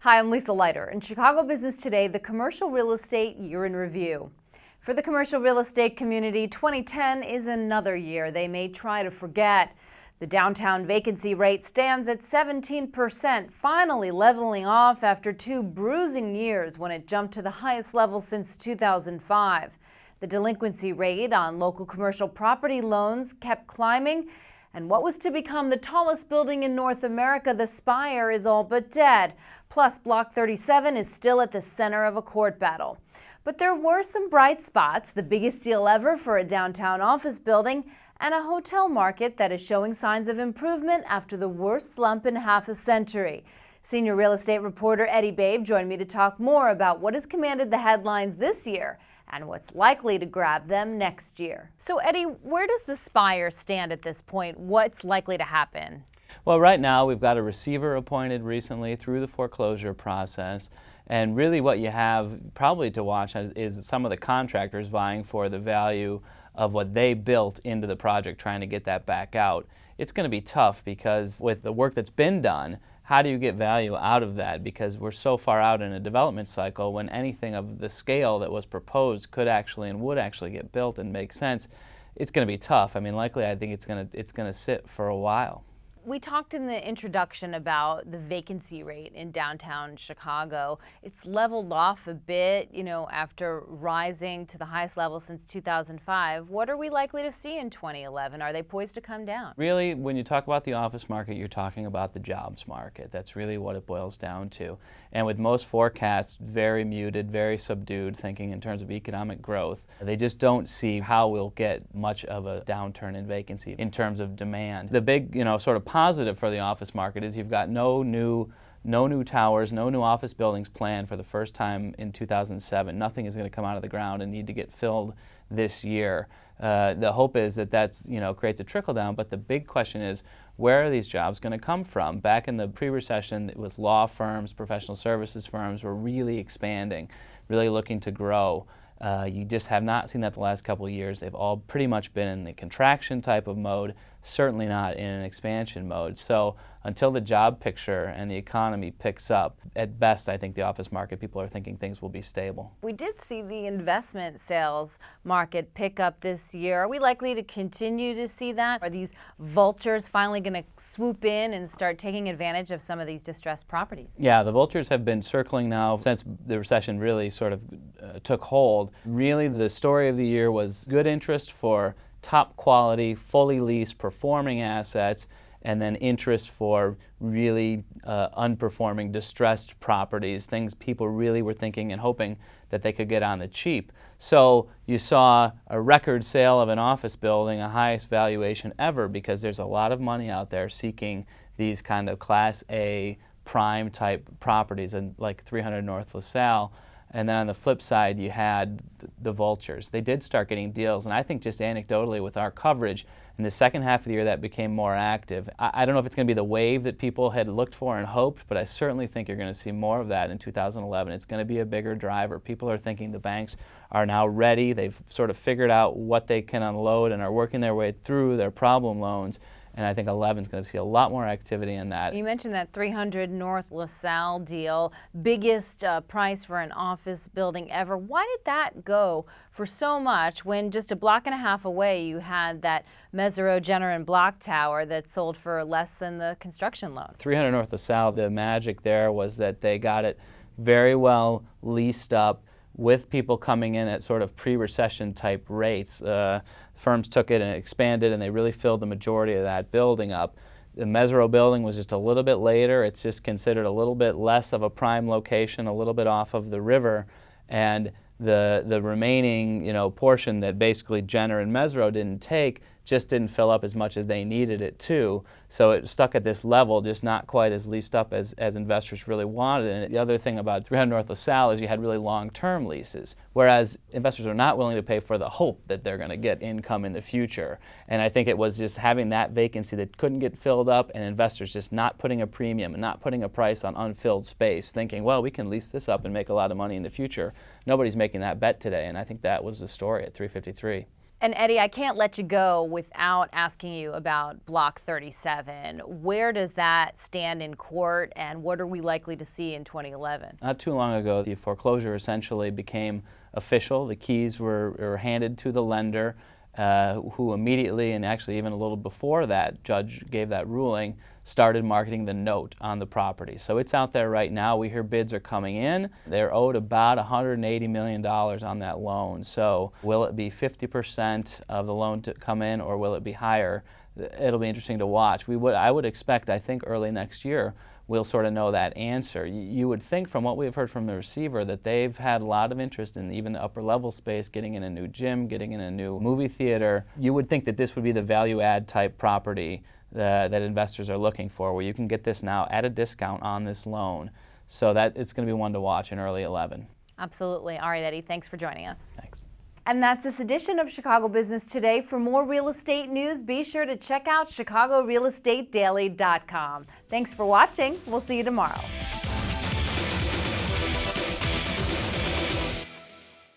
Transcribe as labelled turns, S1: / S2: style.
S1: Hi, I'm Lisa Leiter. In Chicago Business Today, the Commercial Real Estate Year in Review. For the commercial real estate community, 2010 is another year they may try to forget. The downtown vacancy rate stands at 17%, finally leveling off after two bruising years when it jumped to the highest level since 2005. The delinquency rate on local commercial property loans kept climbing, and what was to become the tallest building in North America, the Spire, is all but dead. Plus, Block 37 is still at the center of a court battle. But there were some bright spots, the biggest deal ever for a downtown office building, and a hotel market that is showing signs of improvement after the worst slump in half a century. Senior real estate reporter Eddie Babe joined me to talk more about what has commanded the headlines this year and what's likely to grab them next year. So Eddie, where does the Spire stand at this point? What's likely to happen?
S2: Well, right now we've got a receiver appointed recently through the foreclosure process. And really what you have probably to watch is some of the contractors vying for the value of what they built into the project, trying to get that back out. It's going to be tough because with the work that's been done, how do you get value out of that? Because we're so far out in a development cycle when anything of the scale that was proposed could actually and would actually get built and make sense. It's going to be tough. I mean, likely I think it's going to sit for a while.
S1: We talked in the introduction about the vacancy rate in downtown Chicago. It's leveled off a bit, after rising to the highest level since 2005. What are we likely to see in 2011? Are they poised to come down?
S2: Really, when you talk about the office market, you're talking about the jobs market. That's really what it boils down to. And with most forecasts very muted, very subdued, thinking in terms of economic growth, they just don't see how we'll get much of a downturn in vacancy in terms of demand. The big, sort of positive for the office market is you've got no new towers, no new office buildings planned for the first time in 2007. Nothing is going to come out of the ground and need to get filled this year. The hope is that that's creates a trickle down, but the big question is, where are these jobs going to come from? Back in the pre-recession, it was law firms, professional services firms were really expanding, really looking to grow. You just have not seen that the last couple of years. They've all pretty much been in the contraction type of mode, certainly not in an expansion mode. So until the job picture and the economy picks up, at best I think the office market, people are thinking things will be stable.
S1: We did see the investment sales market pick up this year. Are we likely to continue to see that? Are these vultures finally going to swoop in and start taking advantage of some of these distressed properties?
S2: Yeah, the vultures have been circling now since the recession really sort of took hold. Really, the story of the year was good interest for top quality, fully leased, performing assets, and then interest for really unperforming, distressed properties, things people really were thinking and hoping that they could get on the cheap. So you saw a record sale of an office building, a highest valuation ever, because there's a lot of money out there seeking these kind of Class A prime type properties, and like 300 North LaSalle. And then on the flip side, you had the vultures. They did start getting deals, and I think just anecdotally with our coverage, in the second half of the year that became more active. I don't know if it's going to be the wave that people had looked for and hoped, but I certainly think you're going to see more of that in 2011. It's going to be a bigger driver. People are thinking the banks are now ready. They've sort of figured out what they can unload and are working their way through their problem loans. And I think 11 is going to see a lot more activity in that.
S1: You mentioned that 300 North LaSalle deal, biggest price for an office building ever. Why did that go for so much when just a block and a half away you had that Mesereau Jenner and Block Tower that sold for less than the construction loan? 300
S2: North LaSalle, the magic there was that they got it very well leased up, with people coming in at sort of pre-recession type rates. Firms took it and expanded, and they really filled the majority of that building up. The Mesereau building was just a little bit later. It's just considered a little bit less of a prime location, a little bit off of the river, and the remaining portion that basically Jenner and Mesereau didn't take just didn't fill up as much as they needed it to. So it stuck at this level, just not quite as leased up as investors really wanted. And the other thing about 300 North LaSalle is you had really long-term leases, whereas investors are not willing to pay for the hope that they're going to get income in the future. And I think it was just having that vacancy that couldn't get filled up, and investors just not putting a premium and not putting a price on unfilled space, thinking, well, we can lease this up and make a lot of money in the future. Nobody's making that bet today, and I think that was the story at 353.
S1: And Eddie, I can't let you go without asking you about Block 37. Where does that stand in court, and what are we likely to see in 2011?
S2: Not too long ago, the foreclosure essentially became official. The keys were handed to the lender, who immediately, and actually even a little before that judge gave that ruling, started marketing the note on the property. So it's out there right now. We hear bids are coming in. They're owed about $180 million on that loan. So will it be 50% of the loan to come in, or will it be higher? It'll be interesting to watch. I would expect, I think, early next year, we'll sort of know that answer. You would think, from what we've heard from the receiver, that they've had a lot of interest in even the upper level space, getting in a new gym, getting in a new movie theater. You would think that this would be the value add type property that investors are looking for, where you can get this now at a discount on this loan. So that it's going to be one to watch in early 11.
S1: Absolutely. All right, Eddie, thanks for joining us.
S2: Thanks.
S1: And that's this edition of Chicago Business Today. For more real estate news, be sure to check out chicagorealestatedaily.com. Thanks for watching. We'll see you tomorrow.